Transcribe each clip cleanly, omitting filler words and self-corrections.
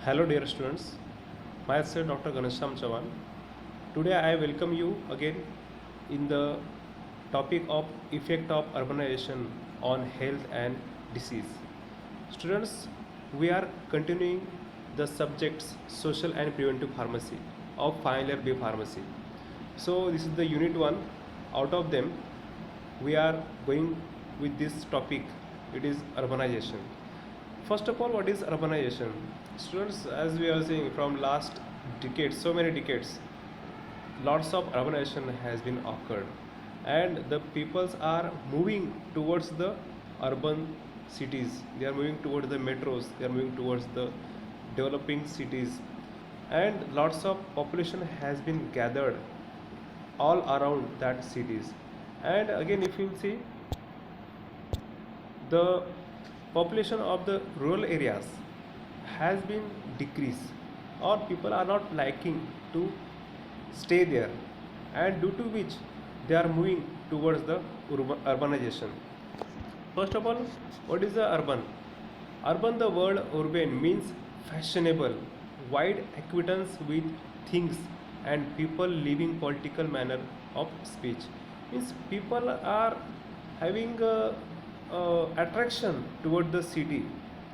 Hello dear students, myself Dr. Ganesham Chavan. Today I welcome you again in the topic of effect of urbanization on health and disease. Students, we are continuing the subjects social and preventive pharmacy of final year B pharmacy. So this is the unit 1. Out of them we are going with this topic. It is urbanization. First of all, what is urbanization? Students, as we are seeing from last decades, so many decades, lots of urbanization has been occurred, and the peoples are moving towards the urban cities. They are moving towards the metros. They are moving towards the developing cities, and lots of population has been gathered all around that cities. And again, if you see, the population of the rural areas has been decreased, or people are not liking to stay there, and due to which they are moving towards the urbanization. First of all, what is the urban? Urban, the word urban means fashionable, wide acquaintance with things and people living political manner of speech. Means people are having attraction toward the city,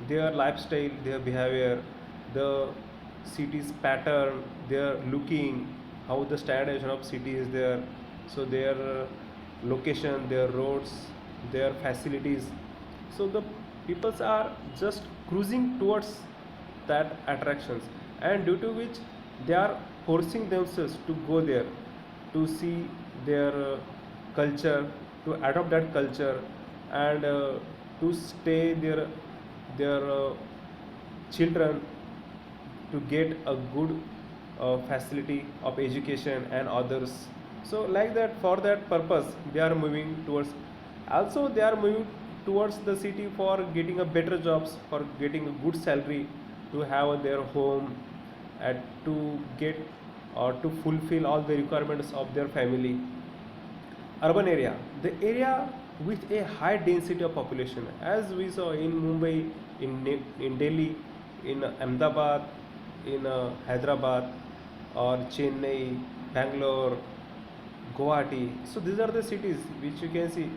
their lifestyle, their behavior, the city's pattern, their looking, how the standardization of city is there. So their location, their roads, their facilities. So the peoples are just cruising towards that attractions, and due to which they are forcing themselves to go there to see their culture, to adopt that culture, and to stay their children to get a good facility of education and others. So like that, for that purpose they are moving towards. Also they are moving towards the city for getting a better jobs, for getting a good salary, to have their home, and to get or to fulfill all the requirements of their family. Urban area, the area with a high density of population, as we saw in Mumbai, in Delhi, in Ahmedabad, in Hyderabad, or Chennai, Bangalore, Guwahati. So these are the cities which you can see.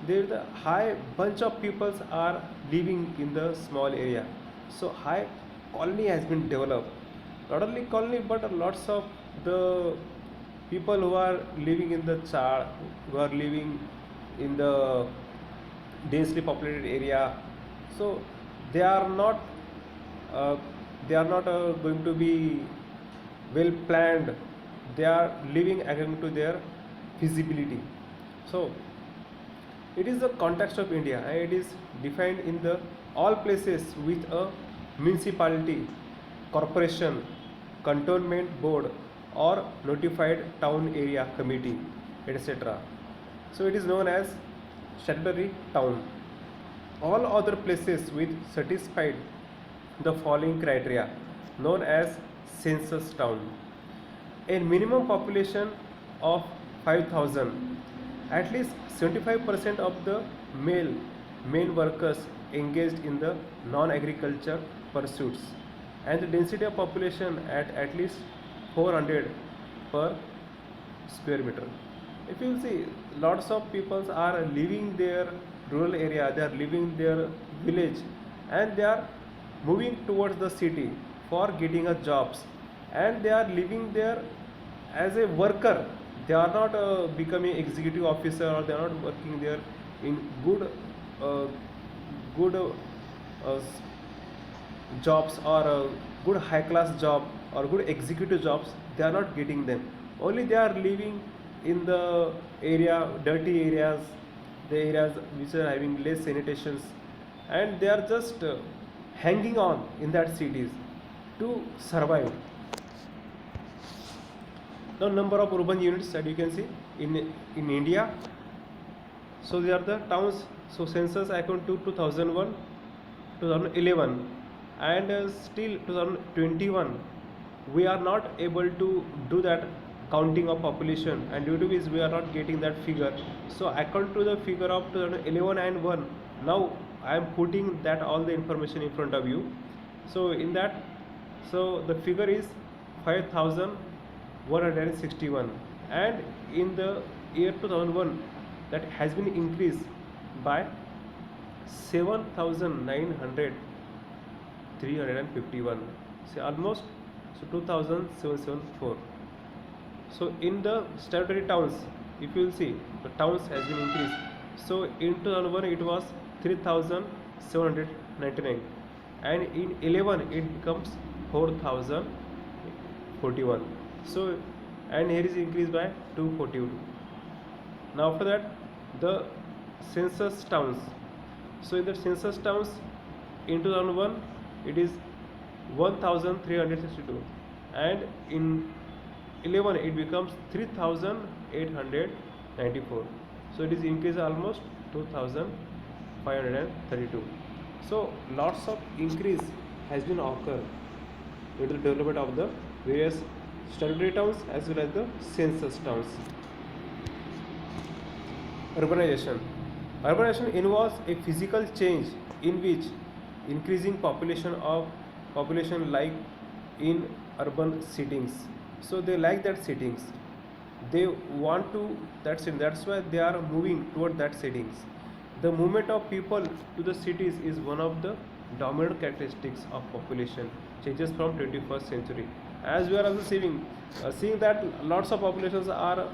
There the high bunch of peoples are living in the small area. So high colony has been developed. Not only colony, but lots of the people who are living in the char, who are living in the densely populated area. So they are not uh, going to be well planned. They are living according to their feasibility. So it is the context of India, and it is defined in the all places with a municipality, corporation, cantonment board, or notified town area committee, etc. So it is known as statutory town. All other places with satisfied the following criteria, known as census town. A minimum population of 5,000, at least 75% of the male workers engaged in the non-agriculture pursuits, and the density of population at least 400 per square meter. If you see, lots of people are living their rural area, they are living their village, and they are moving towards the city for getting a jobs, and they are living there as a worker. They are not becoming executive officer, or they are not working there in uh, good jobs, or a good high class job, or good executive jobs. They are not getting them. Only they are living in the area, dirty areas, the areas which are having less sanitations, and they are just hanging on in that cities to survive. The number of urban units that you can see in India. So they are the towns. So census according to 2001, 2011, and still 2021, we are not able to do that counting of population, and due to which we are not getting that figure. So according to the figure of 2011 and 1, now I am putting that all the information in front of you. So in that So the figure is 5161, and in the year 2001 that has been increased by 7,951. See, almost, so 2,774. So in the statutory towns, if you will see, the towns has been increased. So in 2001 it was 3,799, and in 11 it becomes 4,041. So, and here is increased by 242. Now after that, the census towns. So in the census towns in 2001 it is 1,362, and in 11 it becomes 3,894. So it is increased almost 2,532. So lots of increase has been occurred due to the development of the various statutory towns as well as the census towns. Urbanization. Urbanization involves a physical change in which increasing population like in urban settings. So they like that settings. They want to that setting. That's why they are moving toward that settings. The movement of people to the cities is one of the dominant characteristics of population changes from 21st century. As we are also seeing that lots of populations are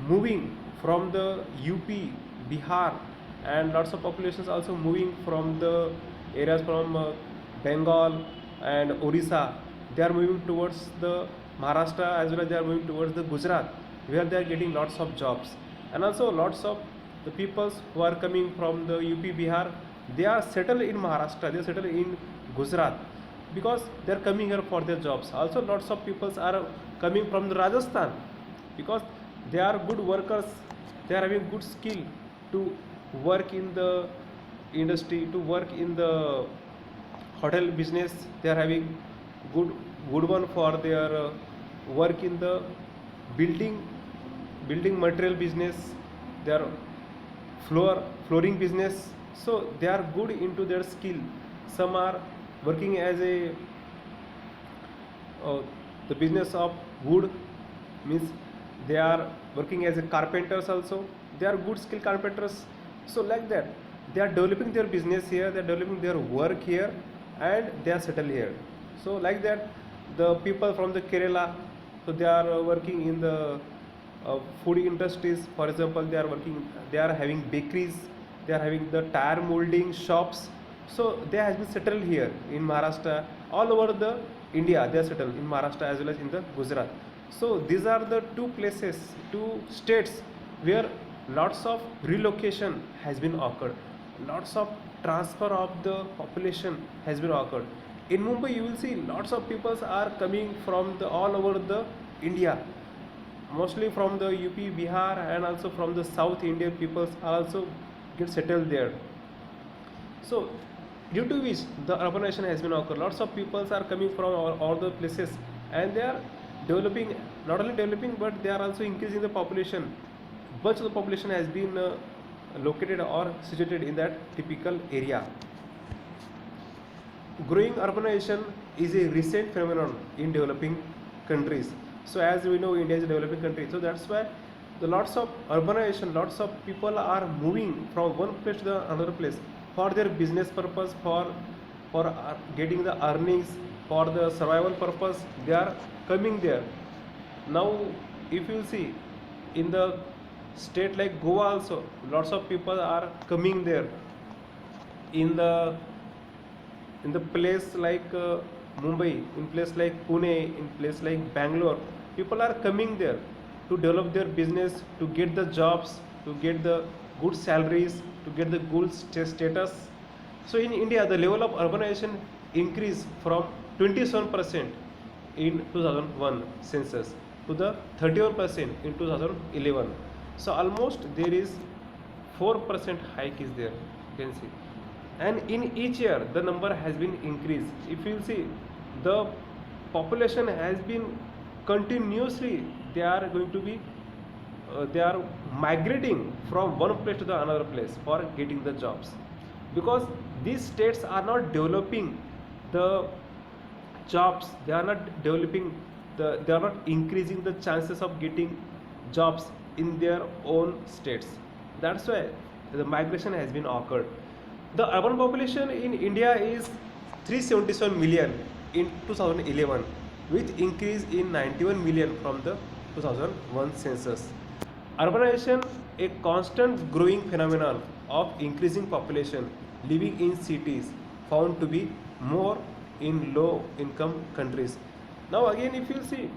moving from the UP, Bihar, and lots of populations also moving from the areas from Bengal and Orissa. They are moving towards the Maharashtra, as well as they are moving towards the Gujarat, where they are getting lots of jobs. And also lots of the peoples who are coming from the UP, Bihar, they are settled in Maharashtra, they are settled in Gujarat, because they are coming here for their jobs. Also lots of peoples are coming from the Rajasthan, because they are good workers, they are having good skill to work in the industry, to work in the hotel business. They are having good one for their work in the building material business. They are flooring business. So they are good into their skill. Some are working as a the business of wood, means they are working as a carpenters also. They are good skill carpenters. So like that, they are developing their business here, they are developing their work here, and they are settled here. So like that, the people from the Kerala, so they are working in the food industries. For example, they are having bakeries, they are having the tire molding shops. So they have been settled here in Maharashtra, all over the India. They are settled in Maharashtra as well as in the Gujarat. So these are the two states where lots of relocation has been occurred, lots of transfer of the population has been occurred. In Mumbai, you will see lots of people are coming from the all over the India, mostly from the UP, Bihar, and also from the South Indian peoples are also get settled there. So due to which the urbanization has been occurred, lots of peoples are coming from all the places, and they are developing, not only developing, but they are also increasing the population. Much of the population has been located or situated in that typical area. Growing urbanization is a recent phenomenon in developing countries. So as we know, India is a developing country. So that's why the lots of urbanization, lots of people are moving from one place to the another place for their business purpose, for getting the earnings, for the survival purpose. They are coming there. Now, if you see in the state like Goa also, lots of people are coming there. In the place like Mumbai, in place like Pune, in place like Bangalore, people are coming there to develop their business, to get the jobs, to get the good salaries, to get the good status. So in India, the level of urbanization increased from 27% in 2001 census to the 31% in 2011. So almost there is 4% hike is there, you can see. And in each year the number has been increased. If you see, the population has been continuously, they are going to be they are migrating from one place to the another place for getting the jobs, because these states are not developing the jobs, they are not developing they are not increasing the chances of getting jobs in their own states. That's why the migration has been occurred. The urban population in India is 377 million in 2011, with increase in 91 million from the 2001 census. Urbanization, a constant growing phenomenon of increasing population living in cities, found to be more in low income countries. Now again, if you see,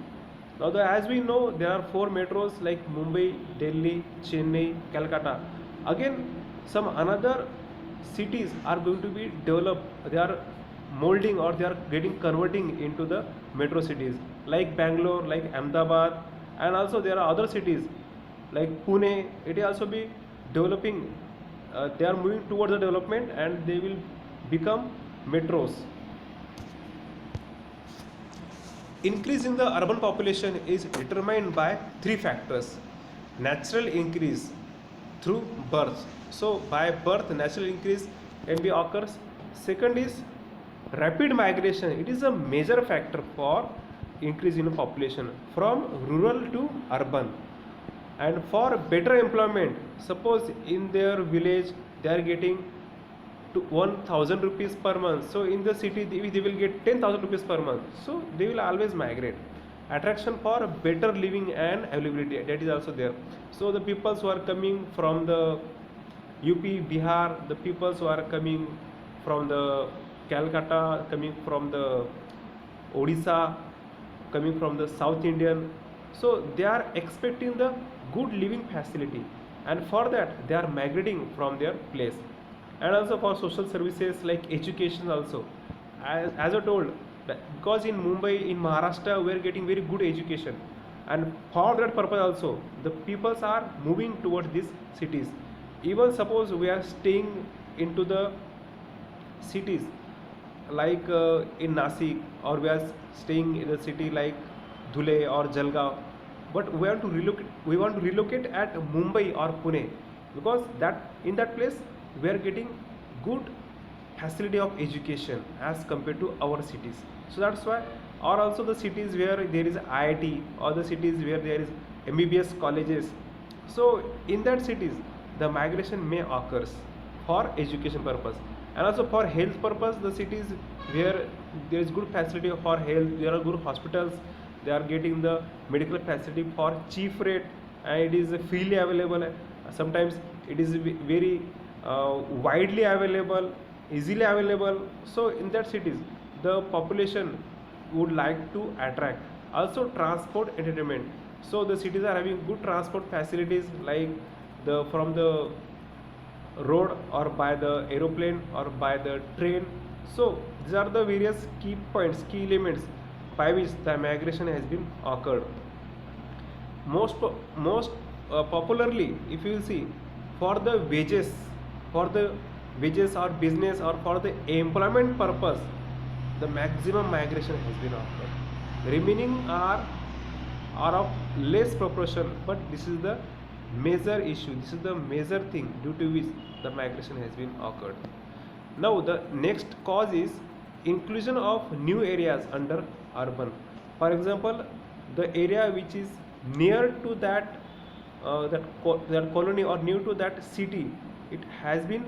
as we know, there are four metros like Mumbai, Delhi, Chennai, Calcutta. Again, some another cities are going to be developed, they are molding or they are getting converting into the metro cities like Bangalore, like Ahmedabad, and also there are other cities like Pune. It will also be developing, they are moving towards the development and they will become metros. Increase in the urban population is determined by three factors. Natural increase through birth. So by birth, natural increase can be occurs. Second is rapid migration. It is a major factor for increase in population from rural to urban. And for better employment, suppose in their village they are getting to 1000 rupees per month, so in the city they will get 10,000 rupees per month, so they will always migrate. Attraction for better living and availability, that is also there. So the peoples who are coming from the UP, Bihar, the peoples who are coming from the Calcutta, coming from the Odisha, coming from the South Indian, so they are expecting the good living facility, and for that they are migrating from their place. And also for social services like education also, as I told, because in Mumbai, in Maharashtra, we are getting very good education, and for that purpose also the peoples are moving towards these cities. Even suppose we are staying into the cities like in Nasik, or we are staying in a city like Dhule or Jalgaon, but we want to relocate at Mumbai or Pune, because that in that place we are getting good facility of education as compared to our cities. So that's why, or also the cities where there is IIT, or the cities where there is MBBS colleges, so in that cities the migration may occurs for education purpose. And also for health purpose, the cities where there is good facility for health, there are good hospitals, they are getting the medical facility for cheap rate, and it is freely available. Sometimes it is very widely available, easily available. So in that cities the population would like to attract. Also transport, entertainment, so the cities are having good transport facilities like the from the road or by the aeroplane or by the train. So these are the various key points, key elements by which the migration has been occurred. Most popularly, if you see, for the wages, for the wages or business or for the employment purpose, the maximum migration has been occurred. Remaining are of less proportion, but this is the major issue, this is the major thing due to which the migration has been occurred. Now the next cause is inclusion of new areas under urban. For example, the area which is near to that that colony or near to that city, it has been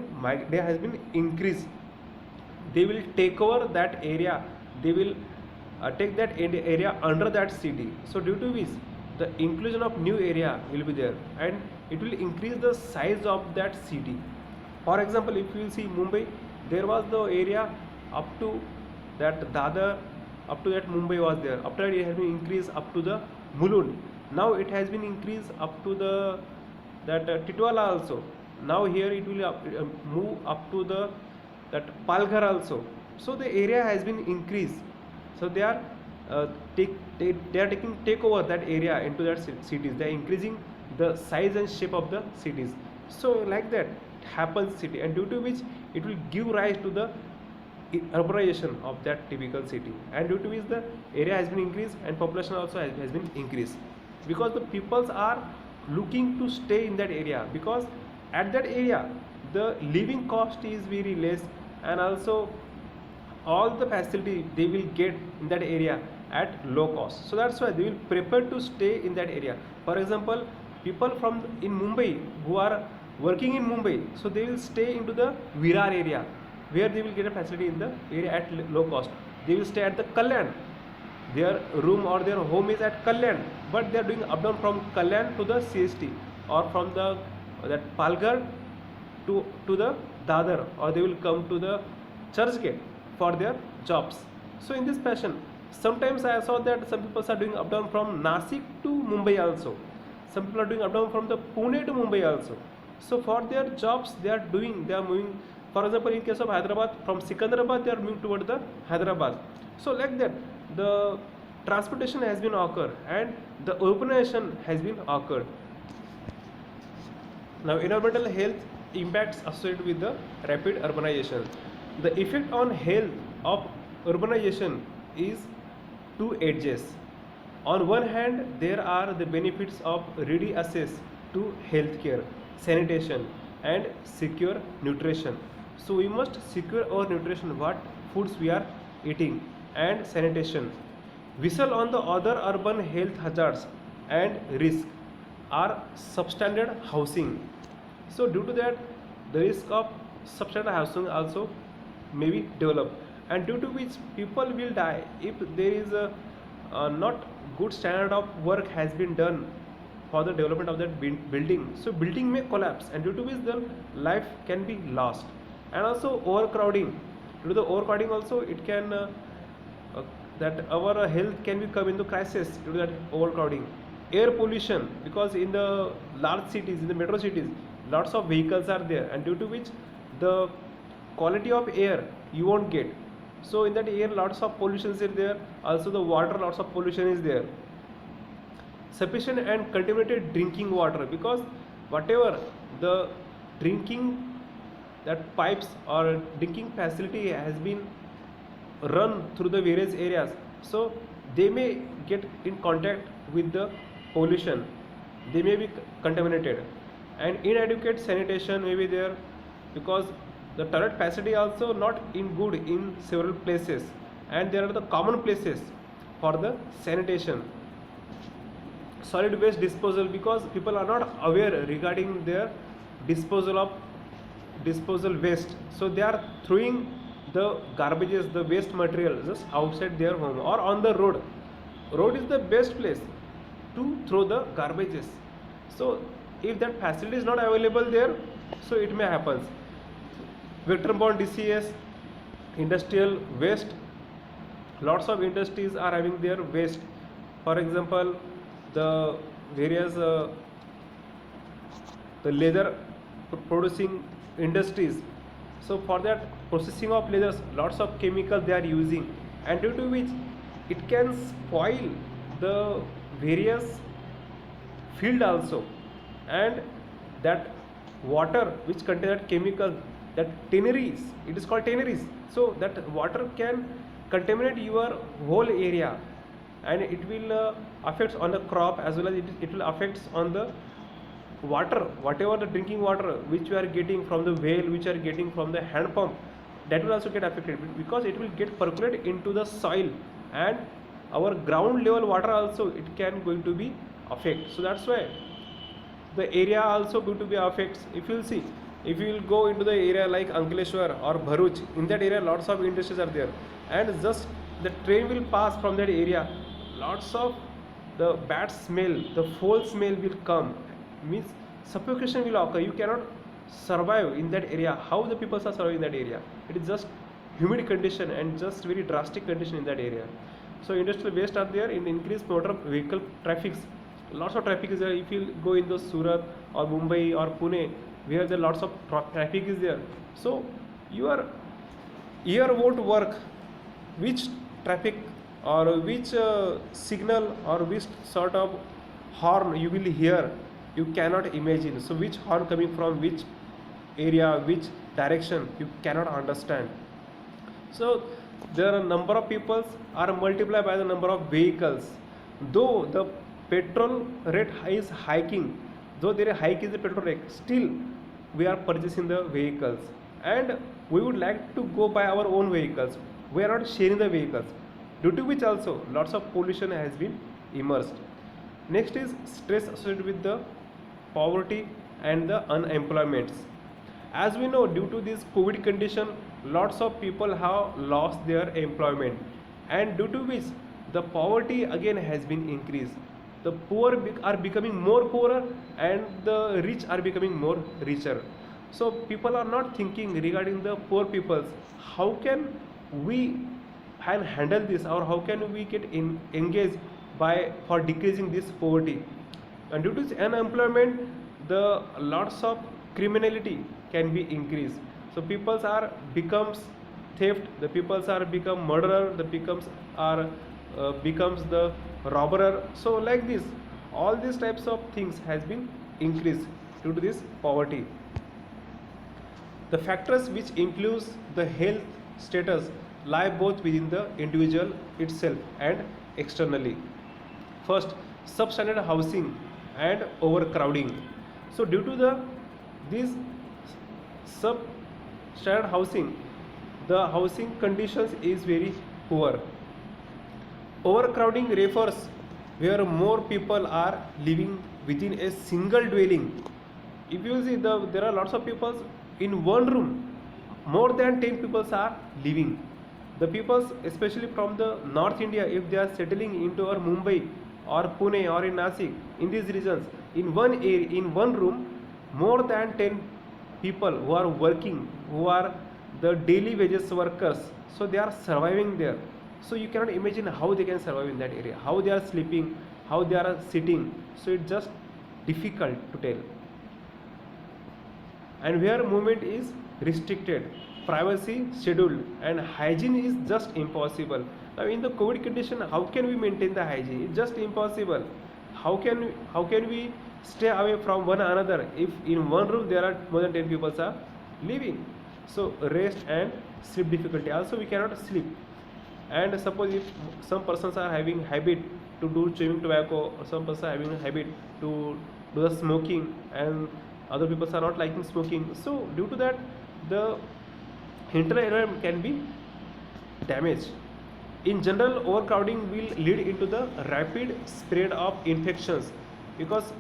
there has been increase. They will take over that area, they will take that area under that city. So due to which the inclusion of new area will be there, and it will increase the size of that city. For example, if you will see Mumbai, there was the area up to that Dadar, up to that Mumbai was there. After it has been increased up to the Mulund. Now it has been increased up to the that Titwala also. Now here it will move up to the that Palghar also. So the area has been increased. So they are they are taking take over that area into that cities. They are increasing the size and shape of the cities. So like that happens city, and due to which it will give rise to the urbanization of that typical city, and due to which the area has been increased and population also has been increased, because the peoples are looking to stay in that area, because at that area the living cost is very less, and also all the facility they will get in that area at low cost. So that's why they will prefer to stay in that area. For example, people from in Mumbai who are working in Mumbai, so they will stay into the Virar area where they will get a facility in the area at low cost. They will stay at the Kalyan. Their room or their home is at Kalyan, but they are doing up down from Kalyan to the CST, or from the that Palghar to the Dadar, or they will come to the Churchgate for their jobs. So in this fashion, sometimes I saw that some people are doing up down from Nasik to Mumbai also. Some people are doing up down from the Pune to Mumbai also. So for their jobs they are moving. For example, in case of Hyderabad, from Sikandrabad they are moving toward the Hyderabad. So like that, the transportation has been occurred and the urbanization has been occurred. Now, environmental health impacts associated with the rapid urbanization. The effect on health of urbanization is two edges. On one hand, there are the benefits of ready access to healthcare, sanitation, and secure nutrition. So we must secure our nutrition, what foods we are eating, and sanitation. Whistle on the other urban health hazards and risk are substandard housing. So due to that, the risk of substandard housing also may be developed, and due to which people will die if there is a not good standard of work has been done for the development of that building. So building may collapse, and due to which the life can be lost. And also overcrowding. Due to the overcrowding also, it can that our health can be come into crisis due to that overcrowding. Air pollution, because in the large cities, in the metro cities, lots of vehicles are there, and due to which the quality of air you won't get. So in that air lots of pollution is there. Also the water, lots of pollution is there. Sufficient and contaminated drinking water, because whatever the drinking that pipes or drinking facility has been run through the various areas, so they may get in contact with the pollution, they may be contaminated. And inadequate sanitation may be there, because the toilet facility also not in good in several places, and there are the common places for the sanitation. Solid waste disposal, because people are not aware regarding their disposal waste, so they are throwing the garbages, the waste material just outside their home or on the road. Road is the best place to throw the garbages. So if that facility is not available there, so it may happen. Vector-borne disease, industrial waste, lots of industries are having their waste. For example, the various the leather producing industries, so for that processing of leathers, lots of chemicals they are using, and due to which it can spoil the various field also. And that water which contains that chemical, that tanneries, it is called tanneries, so that water can contaminate your whole area, and it will affect on the crop, as well as it will affect on the water, whatever the drinking water which you are getting from the well, which you are getting from the hand pump, that will also get affected, because it will get percolate into the soil, and our ground level water also it can going to be affect. So that's why the area also going to be affects. If you will see, if you will go into the area like Ankleshwar or Bharuch, in that area lots of industries are there, and just the train will pass from that area, lots of the bad smell, the foul smell will come, means suffocation will occur. You cannot survive in that area. How the people are surviving in that area? It is just humid condition and just very drastic condition in that area. So industrial waste are there, in increased motor vehicle traffic, lots of traffic is there. If you go in the Surat or Mumbai or Pune, where there lots of traffic is there, so your ear won't work which traffic or which signal or which sort of horn you will hear, you cannot imagine. So which horn coming from which area, which direction, you cannot understand. So there are a number of people are multiplied by the number of vehicles. Though the petrol rate is hiking, though there is hike in the petrol rate, still we are purchasing the vehicles, and we would like to go by our own vehicles. we are not sharing the vehicles, due to which also lots of pollution has been immersed. Next is stress associated with the poverty and the unemployments. As we know, due to this COVID condition, lots of people have lost their employment, and due to which the poverty again has been increased. The poor are becoming more poorer, and the rich are becoming more richer. So people are not thinking regarding the poor peoples. How can we handle this, or how can we get engaged by for decreasing this poverty? And due to this unemployment, the lots of criminality can be increased. So peoples are becomes theft, the peoples are become murderer, the becomes the robber. So like this, all these types of things has been increased due to this poverty. The factors which influence the health status lie both within the individual itself and externally. First, substandard housing and overcrowding. So due to this substandard housing, the housing conditions is very poor. Overcrowding refers where more people are living within a single dwelling. If you see, there are lots of people in one room, more than 10 people are living. The people, especially from the North India, if they are settling into our Mumbai or Pune or in Nasik, in these regions, in one area, in one room, more than 10 people who are working, who are the daily wages workers, so they are surviving there. So you cannot imagine how they can survive in that area, how they are sleeping, how they are sitting. So it's just difficult to tell. And where movement is restricted, privacy scheduled, and hygiene is just impossible. Now in the COVID condition, how can we maintain the hygiene? It's just impossible. How can we stay away from one another if in one room there are more than 10 people are living? So rest and sleep difficulty. Also we cannot sleep. And suppose if some persons are having habit to do chewing tobacco, or some persons are having a habit to do the smoking, and other people are not liking smoking. So due to that, the internal environment can be damaged. In general, overcrowding will lead into the rapid spread of infections, because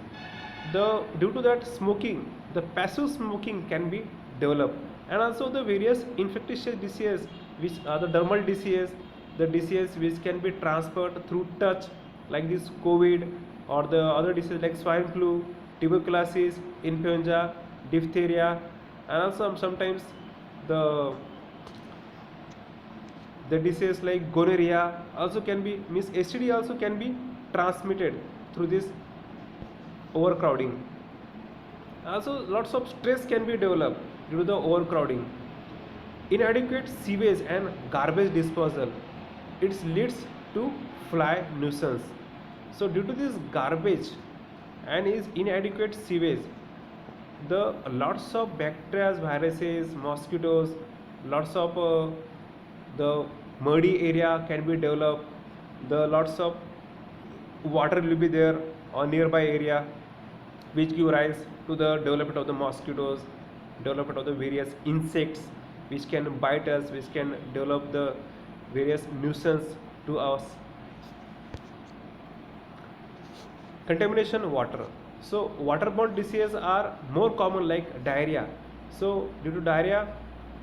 due to that smoking, the passive smoking can be developed, and also the various infectious diseases, which are the dermal disease, the disease which can be transferred through touch, like this COVID, or the other diseases like swine flu, tuberculosis, influenza, diphtheria, and also sometimes the disease like gonorrhea also can be, means STD also can be transmitted through this overcrowding. Also lots of stress can be developed due to the overcrowding. Inadequate sewage and garbage disposal, it leads to fly nuisance. So due to this garbage and is inadequate sewage, the lots of bacteria, viruses, mosquitoes, lots of the muddy area can be developed. The lots of water will be there on nearby area, which give rise to the development of the mosquitoes, development of the various insects which can bite us, which can develop the various nuisance to us. Contamination water. So waterborne diseases are more common, like diarrhea. So due to diarrhea,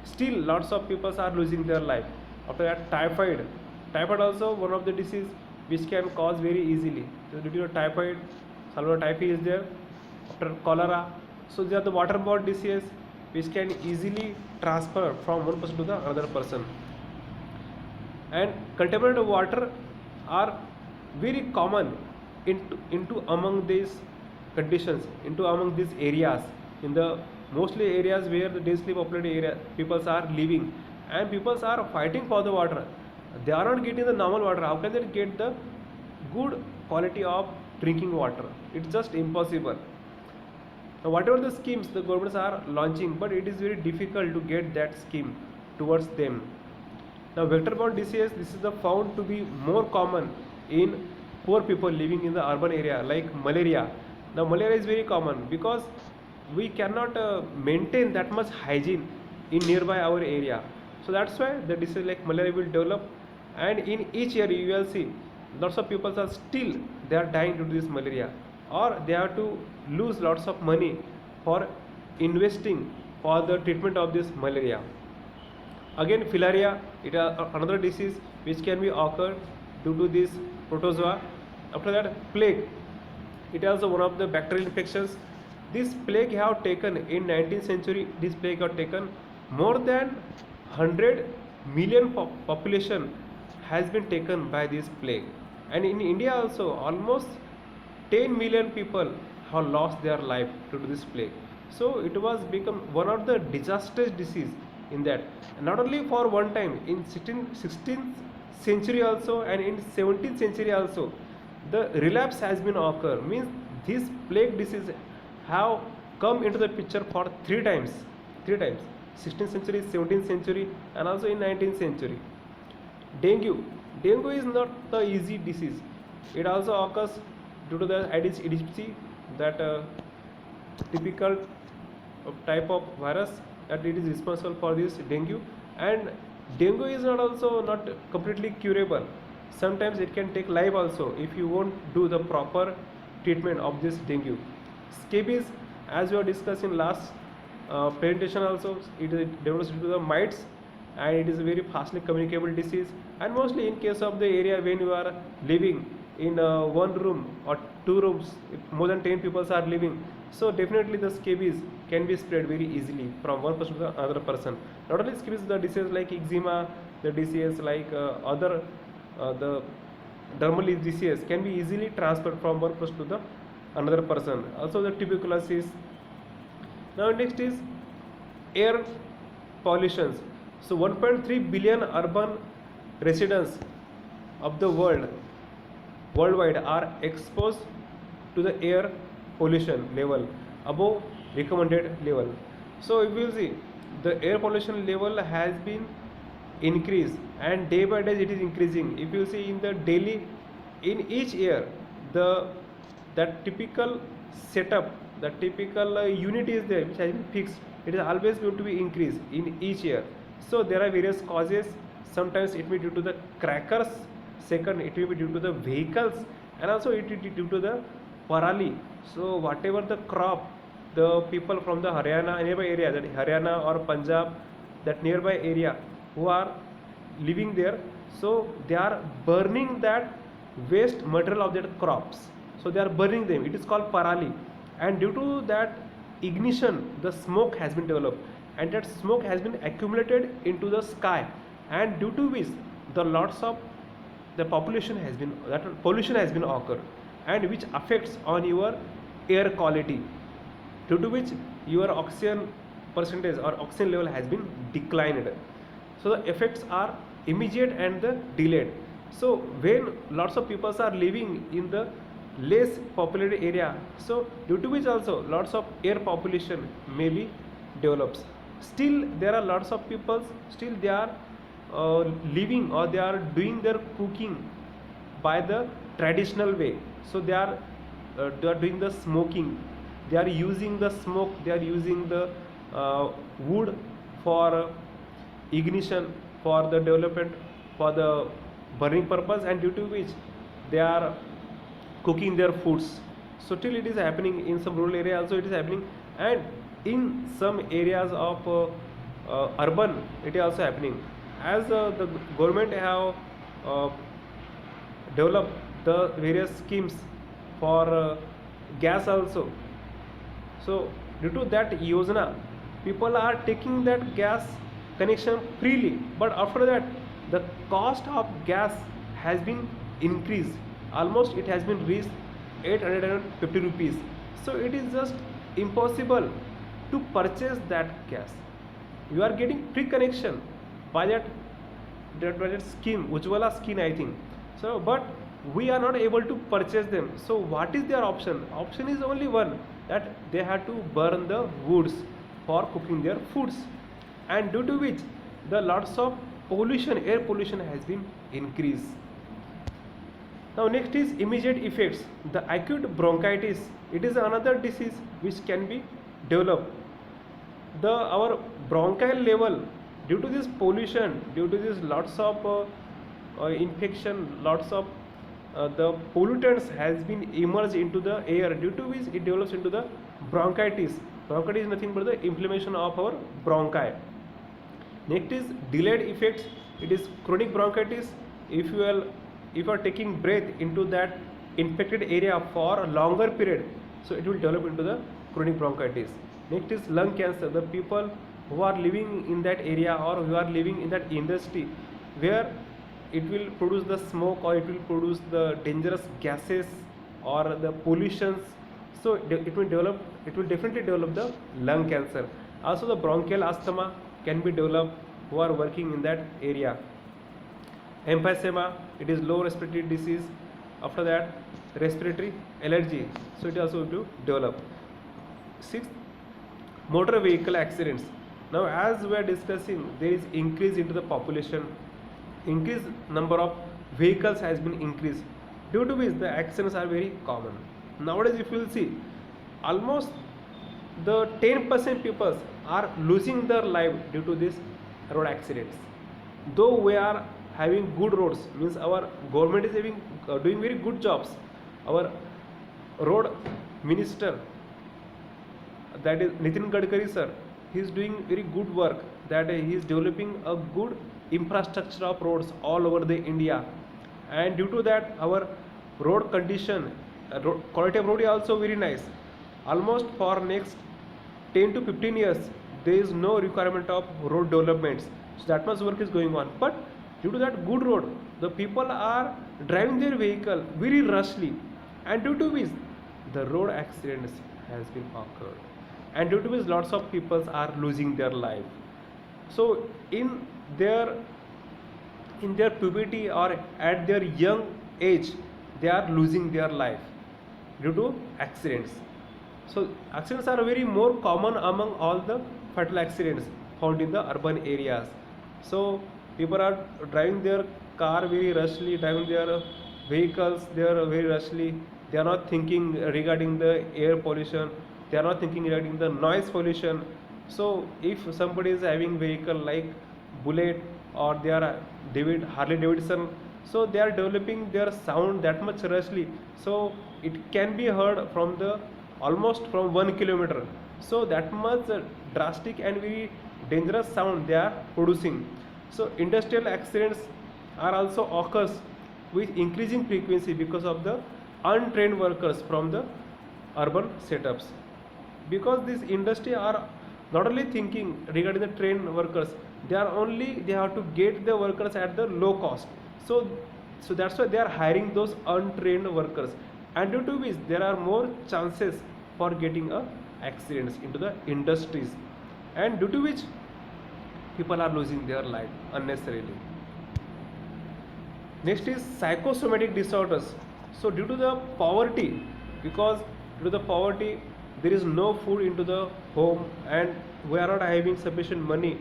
still lots of people are losing their life. After that, typhoid. Typhoid also one of the disease which can cause very easily. So due to typhoid, salmonella typhi is there. After cholera, so they are the waterborne disease which can easily transfer from one person to the another person. And contaminated water are very common into among these conditions, into among these areas, in the mostly areas where the densely populated area people are living, and people are fighting for the water. They are not getting the normal water. How can they get the good quality of drinking water? It's just impossible. Now whatever the schemes the governments are launching, but it is very difficult to get that scheme towards them. Now vector-borne disease, this is the found to be more common in poor people living in the urban area, like malaria. Now malaria is very common because we cannot maintain that much hygiene in nearby our area. So that's why the disease like malaria will develop, and in each year you will see lots of people are still they are dying due to this malaria, or they have to lose lots of money for investing for the treatment of this malaria. Again, filaria, it is another disease which can be occurred due to this protozoa. After that, plague, it is also one of the bacterial infections. This plague have taken in 19th century. This plague have taken more than 100 million population has been taken by this plague, and in India also almost 10 million people have lost their life due to this plague. So it was become one of the disastrous disease in that. And not only for one time, in 16th century also and in 17th century also, the relapse has been occur. Means this plague disease have come into the picture for three times. 16th century, 17th century, and also in 19th century. Dengue. Dengue is not the easy disease. It also occurs due to the Aedes aegypti, that typical type of virus that it is responsible for this dengue. And dengue is not also not completely curable. Sometimes it can take life also if you won't do the proper treatment of this dengue. Scabies, as we have discussed in last presentation also, it is develops due to the mites, and it is a very fastly communicable disease. And mostly in case of the area when you are living in one room or two rooms, if more than 10 people are living, so definitely the scabies can be spread very easily from one person to the another person. Not only scabies, the disease like eczema, the disease like the dermal disease can be easily transferred from one person to the another person. Also the tuberculosis. Now next is air pollutions. So 1.3 billion urban residents of the worldwide are exposed to the air pollution level above recommended level. So if you see, the air pollution level has been increased, and day by day it is increasing. If you see in the Delhi, in each year, that typical setup, the typical unit is there which has been fixed. It is always going to be increased in each year. So there are various causes. Sometimes it may be due to the crackers. Second, it may be due to the vehicles, and also it is due to the parali. So whatever the crop, the people from the Haryana nearby area, that Haryana or Punjab, that nearby area who are living there, so they are burning that waste material of their crops. So they are burning them. It is called parali, and due to that ignition, the smoke has been developed, and that smoke has been accumulated into the sky, and due to which the lots of the pollution has been occurred, and which affects on your air quality, due to which your oxygen percentage or oxygen level has been declined. So the effects are immediate and the delayed. So when lots of people are living in the less populated area, so due to which also lots of air population may be develops. Still there are lots of people, still they are living or they are doing their cooking by the traditional way. So they are doing the smoking, they are using the smoke, they are using the wood for ignition, for the development, for the burning purpose, and due to which they are cooking their foods. So till it is happening in some rural area also it is happening, and in some areas of urban it is also happening. As the government have developed the various schemes for gas also. So due to that yojana, people are taking that gas connection freely, but after that the cost of gas has been increased. Almost it has been reached 850 rupees. So it is just impossible to purchase that gas. You are getting free connection by that scheme, Ujjwala scheme, I think. So but we are not able to purchase them. So what is their option? Option is only one, that they have to burn the woods for cooking their foods, and due to which the lots of pollution, air pollution has been increased. Now next is immediate effects. The acute bronchitis, it is another disease which can be developed. Our bronchial level Due to this pollution, due to this lots of infection, lots of the pollutants has been emerged into the air, due to which it develops into the bronchitis. Bronchitis is nothing but the inflammation of our bronchi. Next is delayed effects. It is chronic bronchitis. If you are taking breath into that infected area for a longer period, so it will develop into the chronic bronchitis. Next is lung cancer. The people who are living in that area or who are living in that industry where it will produce the smoke or it will produce the dangerous gases or the pollutions, so it will definitely develop the lung cancer. Also the bronchial asthma can be developed who are working in that area. Emphysema, it is low respiratory disease. After that, respiratory allergy, so it also will develop. Sixth, motor vehicle accidents. Now as we are discussing, there is increase into the population, increase number of vehicles has been increased, due to which the accidents are very common. Nowadays if you will see, almost the 10% people are losing their life due to this road accidents. Though we are having good roads, means our government is doing very good jobs, our road minister, that is Nitin Gadkari sir, he is doing very good work, that he is developing a good infrastructure of roads all over the India, and due to that our road condition, quality of road is also very nice. Almost for next 10 to 15 years there is no requirement of road developments, so that much work is going on. But due to that good road, the people are driving their vehicle very rushly, and due to which the road accidents has been occurred, and due to which lots of people are losing their life. So in their puberty or at their young age, they are losing their life due to accidents. So accidents are very more common among all the fatal accidents found in the urban areas. So people are driving their car very rushly, driving their vehicles there very rushly. They are not thinking regarding the air pollution, they are not thinking regarding the noise pollution. So if somebody is having vehicle like Bullet or they are Harley Davidson, so they are developing their sound that much rushly, so it can be heard from the almost from 1 kilometer. So that much drastic and very dangerous sound they are producing. So industrial accidents are also occurs with increasing frequency because of the untrained workers from the urban setups. Because this industry are not only thinking regarding the trained workers, they have to get the workers at the low cost. So that's why they are hiring those untrained workers, and due to which there are more chances for getting accidents into the industries, and due to which people are losing their life unnecessarily. Next is psychosomatic disorders. So due to the poverty, because due to the poverty there is no food into the home, and we are not having sufficient money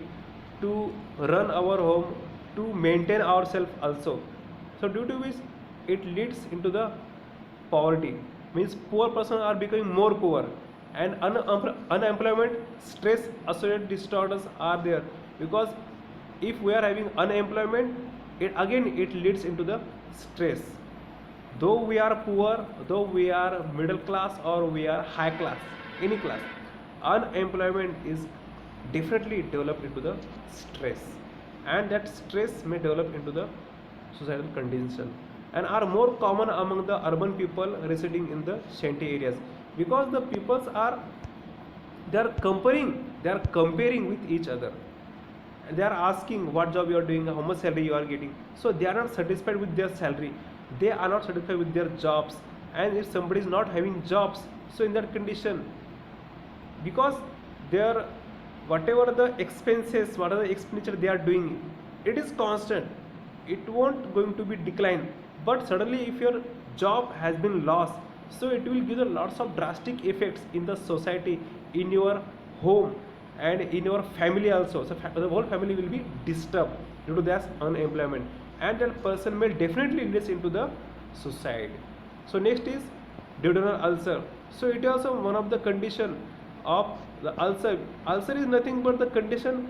to run our home, to maintain ourselves also. So due to which it leads into the poverty, means poor person are becoming more poor, and unemployment, stress associated disorders are there, because if we are having unemployment, it leads into the stress. Though we are poor, though we are middle class or we are high class, any class, unemployment is definitely developed into the stress, and that stress may develop into the societal condition, and are more common among the urban people residing in the shanty areas, because the peoples are comparing with each other, and they are asking what job you are doing, how much salary you are getting. So they are not satisfied with their salary, they are not satisfied with their jobs, and if somebody is not having jobs, so in that condition, because their whatever the expenses, whatever the expenditure they are doing, it is constant, it won't going to be decline. But suddenly if your job has been lost, so it will give a lots of drastic effects in the society, in your home, and in your family also. So the whole family will be disturbed due to that unemployment, and that person may definitely leads into the suicide. So next is duodenal ulcer. So it is also one of the condition of the ulcer. Ulcer is nothing but the condition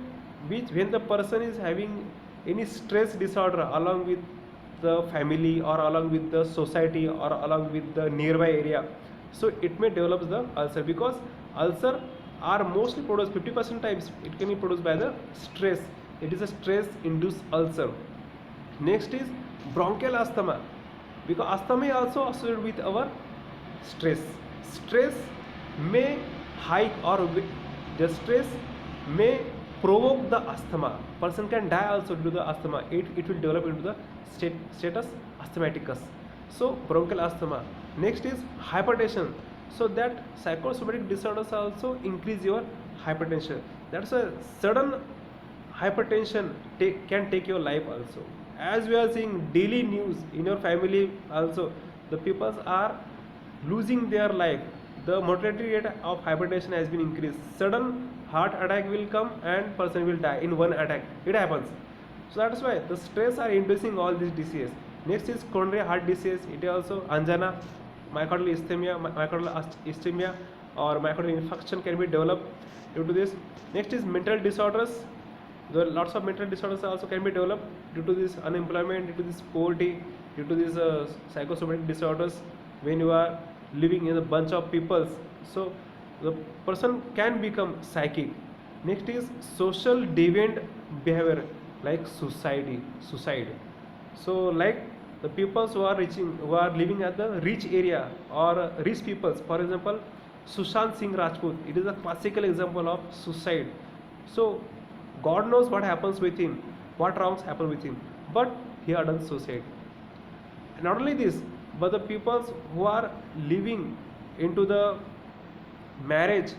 which when the person is having any stress disorder along with the family or along with the society or along with the nearby area, so it may develop the ulcer, because ulcer are mostly produced 50% times it can be produced by the stress. It is a stress induced ulcer. Next is bronchial asthma, because asthma is also associated with our stress. Stress may hike, or the stress may provoke the asthma. Person can die also due to the asthma. It will develop into the status asthmaticus. So bronchial asthma. Next is hypertension. So that psychosomatic disorders also increase your hypertension. That's a sudden hypertension can take your life also. As we are seeing daily news in your family also, the people are losing their life. The mortality rate of hypertension has been increased. Sudden heart attack will come and person will die in one attack. It happens. So that's why the stress are inducing all these diseases. Next is coronary heart disease. It is also angina, myocardial ischemia or myocardial infarction can be developed due to this. Next is mental disorders. There are lots of mental disorders also can be developed due to this unemployment, due to this poverty, due to these psychosomatic disorders. When you are living in a bunch of peoples, so the person can become psychic. Next is social deviant behavior like suicide. So like the peoples who are living at the rich area or rich peoples, for example Sushant Singh Rajput, it is a classical example of suicide. So God knows what happens with him, what wrongs happen with him, but he had done suicide. And not only this, but the peoples who are living into the marriage,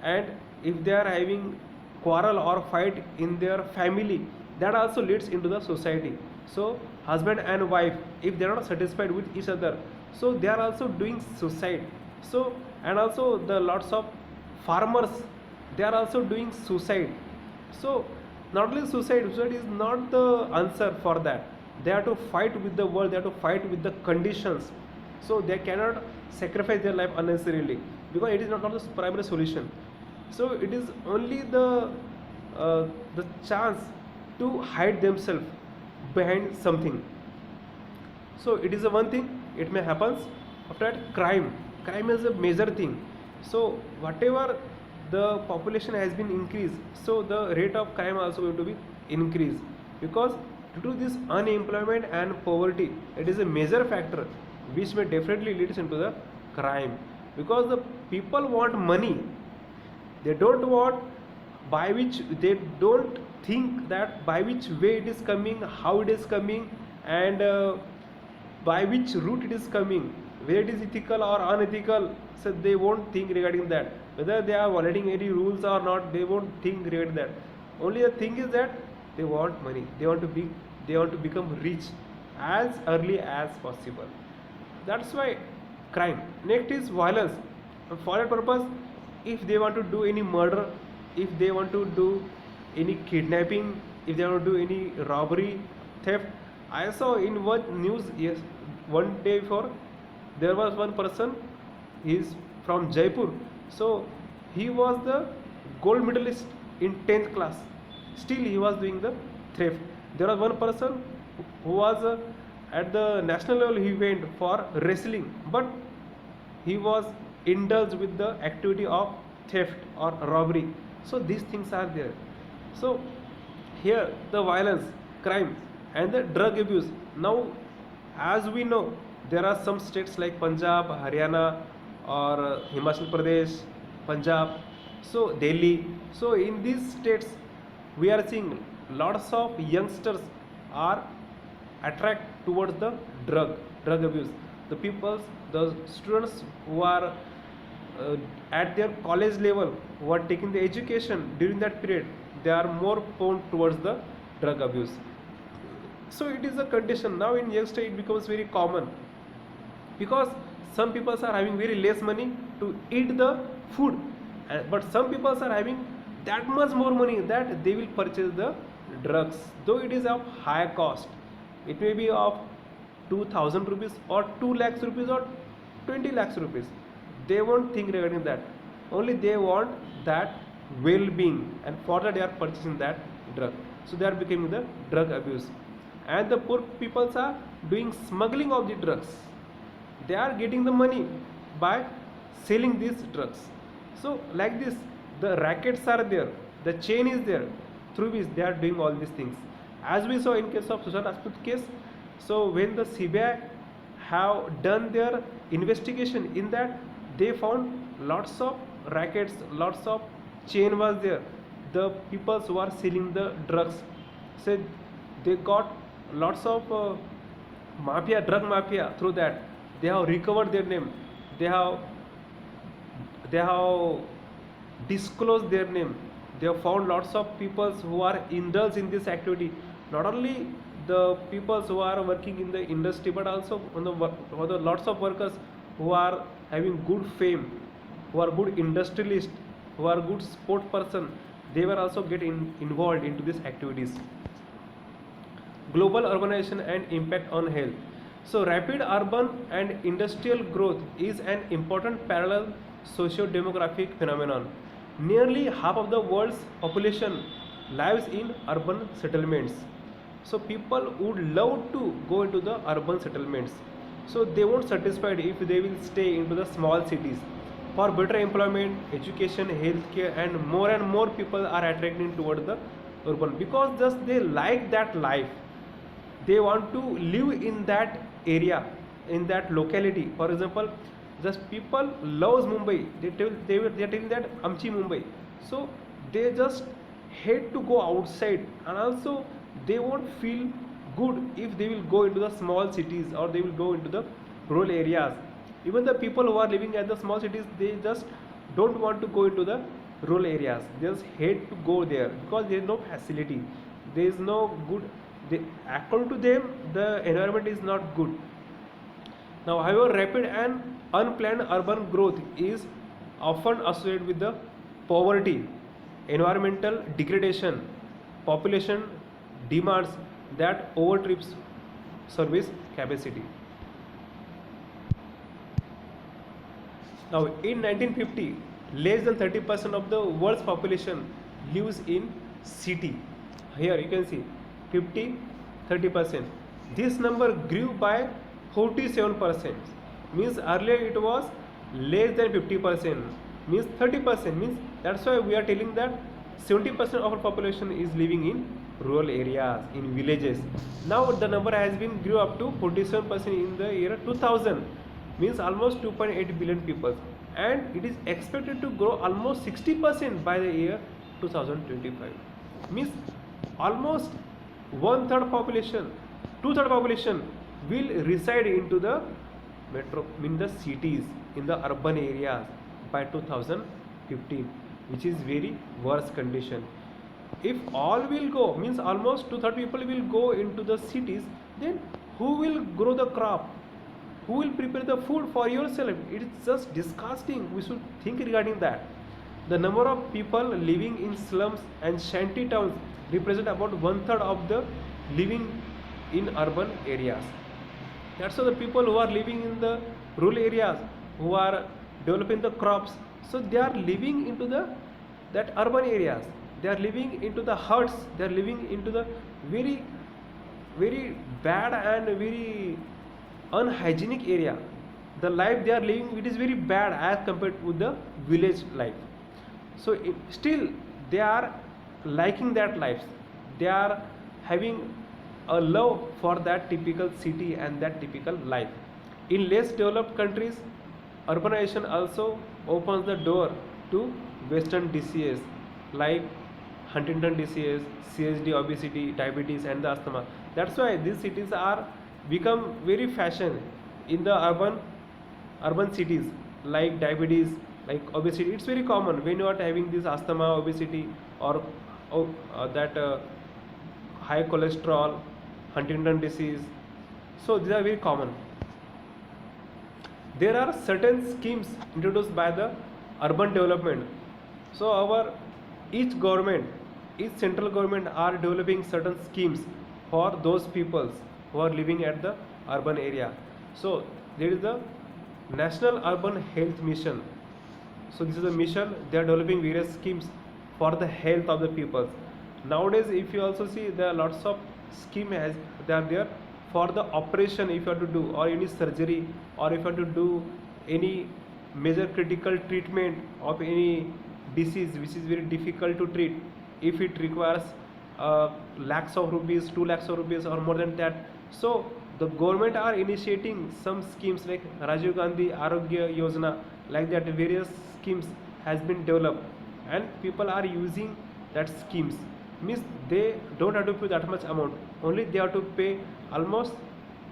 and if they are having quarrel or fight in their family, that also leads into the society. So husband and wife, if they are not satisfied with each other, so they are also doing suicide. So and also the lots of farmers, they are also doing suicide. So not only suicide is not the answer for that. They have to fight with the world, they have to fight with the conditions. So they cannot sacrifice their life unnecessarily, because it is not the primary solution. So it is only the chance to hide themselves behind something. So it is a one thing, it may happen. After that, crime is a major thing. So whatever the population has been increased, so the rate of crime also going to be increased, because due to this unemployment and poverty, it is a major factor which may definitely leads into the crime, because the people want money. They don't want by which, they don't think that by which way it is coming, how it is coming, and by which route it is coming, whether it is ethical or unethical. So they won't think regarding that, whether they are violating any rules or not, they won't think regarding that. Only the thing is that they want money, they want to become rich as early as possible. That's why crime. Next is violence. For that purpose, if they want to do any murder, if they want to do any kidnapping, if they want to do any robbery, theft. I saw in one news, yes, one day before, there was one person, he is from Jaipur. So he was the gold medalist in 10th class, still he was doing the theft. There was one person who was at the national level, he went for wrestling, but he was indulged with the activity of theft or robbery. So these things are there. So here the violence, crime and the drug abuse. Now as we know, there are some states like Punjab, Haryana or Himachal Pradesh, Punjab, so Delhi. So in these states we are seeing lots of youngsters are attract towards the drug abuse. The people, the students who are at their college level, who are taking the education during that period, they are more prone towards the drug abuse. So it is a condition. Now in youngster it becomes very common, because some people are having very less money to eat the food, but some people are having that much more money that they will purchase the drugs, though it is of high cost. It may be of 2000 rupees or 2 lakhs rupees or 20 lakhs rupees. They won't think regarding that. Only they want that well-being, and for that they are purchasing that drug. So they are becoming the drug abuse, and the poor peoples are doing smuggling of the drugs. They are getting the money by selling these drugs. So like this, the rackets are there, the chain is there, through which they are doing all these things, as we saw in case of Sushant Rajput case. So when the CBI have done their investigation, in that they found lots of rackets, lots of chain was there. The people who are selling the drugs said they got lots of mafia, drug mafia, through that they have recovered their name. They have they have disclosed their name. They have found lots of people who are indulged in this activity. Not only the people who are working in the industry, but also on the lots of workers who are having good fame, who are good industrialists, who are good sport person. They were also getting involved into these activities. Global urbanization and impact on health. So, rapid urban and industrial growth is an important parallel socio-demographic phenomenon. Nearly half of the world's population lives in urban settlements. So, people would love to go into the urban settlements. So, they won't satisfied if they will stay into the small cities. For better employment, education, healthcare, and more people are attracting toward the urban, because just they like that life. They want to live in that area, in that locality. For example, just people loves Mumbai. They are telling that amchi Mumbai. So they just hate to go outside, and also they won't feel good if they will go into the small cities, or they will go into the rural areas. Even the people who are living at the small cities, they just don't want to go into the rural areas. They just hate to go there because there is no facility, there is no good, according to them the environment is not good. Now, however, rapid and unplanned urban growth is often associated with the poverty, environmental degradation, population demands that overtrips service capacity. Now, in 1950, less than 30% of the world's population lives in city. Here you can see 50, 30%. This number grew by 47%. Means earlier it was less than 50%. Means 30%. Means that's why we are telling that 70% of our population is living in rural areas, in villages. Now the number has been grew up to 47% in the year 2000. Means almost 2.8 billion people, and it is expected to grow almost 60% by the year 2025. Means almost one third population, two-third population will reside into the metro, in the cities, in the urban areas by 2015, which is very worse condition. If all will go, means almost two-third people will go into the cities, then who will grow the crop? Who will prepare the food for yourself? It is just disgusting. We should think regarding that. The number of people living in slums and shanty towns represent about one third of the living in urban areas. That's why the people who are living in the rural areas, who are developing the crops, so they are living into the that urban areas. They are living into the huts. They are living into the very, very bad and very unhygienic area. The life they are living, it is very bad as compared with the village life. So still they are liking that life. They are having a love for that typical city and that typical life. In less developed countries, urbanization also opens the door to Western diseases like Huntington disease, CHD, obesity, diabetes, and the asthma. That's why these cities are become very fashion in the urban cities, like diabetes, like obesity. It's very common when you are having this asthma, obesity, or that high cholesterol, Huntington disease. So these are very common. There are certain schemes introduced by the urban development. So each government, each central government are developing certain schemes for those peoples who are living at the urban area. So there is the National Urban Health Mission. So this is a mission. They are developing various schemes for the health of the people. Nowadays, if you also see, there are lots of scheme has they are there for the operation, if you have to do, or any surgery, or if you have to do any major critical treatment of any disease which is very difficult to treat. If it requires lakhs of rupees, 2 lakhs of rupees, or more than that, so the government are initiating some schemes like Rajiv Gandhi Arogya Yojana, like that various schemes has been developed, and people are using that schemes. Means they don't have to pay that much amount, only they have to pay almost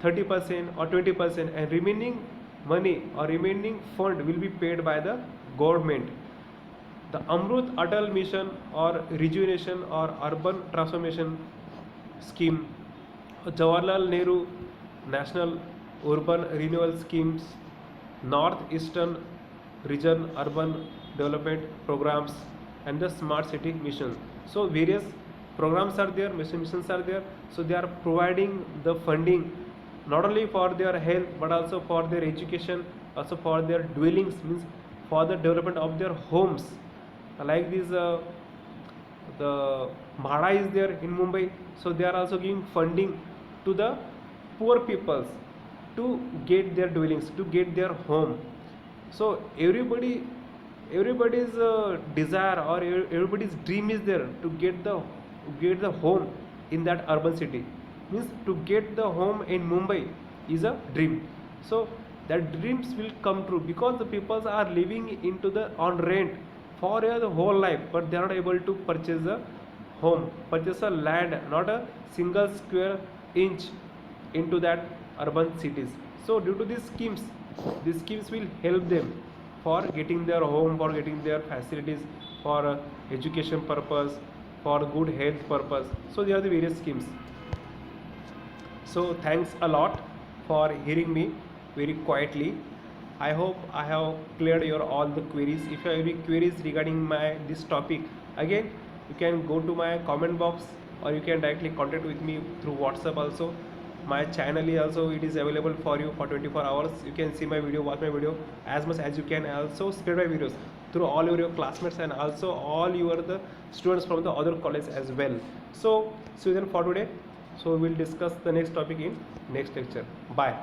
30% or 20%, and remaining money or remaining fund will be paid by the government. The Amrut Atal Mission or Rejuvenation or Urban Transformation Scheme, Jawaharlal Nehru National Urban Renewal Schemes, Northeastern Region Urban Development Programs, and the Smart City Mission. So various programs are there, missions are there. So they are providing the funding not only for their health but also for their education, also for their dwellings, means for the development of their homes. Like this, the Mhada is there in Mumbai, so they are also giving funding to the poor peoples to get their dwellings, to get their home. So everybody's desire or everybody's dream is there to get the home in that urban city. Means to get the home in Mumbai is a dream. So that dreams will come true because the people are living into the on rent for the whole life, but they are not able to purchase a home, purchase a land, not a single square inch into that urban cities. So due to these schemes will help them for getting their home, for getting their facilities, for education purpose, for good health purpose. So there are the various schemes. So thanks a lot for hearing me very quietly. I hope I have cleared your all the queries. If you have any queries regarding this topic, again you can go to my comment box, or you can directly contact with me through WhatsApp also. My channel is also, it is available for you for 24 hours. You can see my video, watch my video as much as you can. Also spread my videos through all your classmates and also all your the students from the other college as well. So see you then for today. So we will discuss the next topic in next lecture. Bye.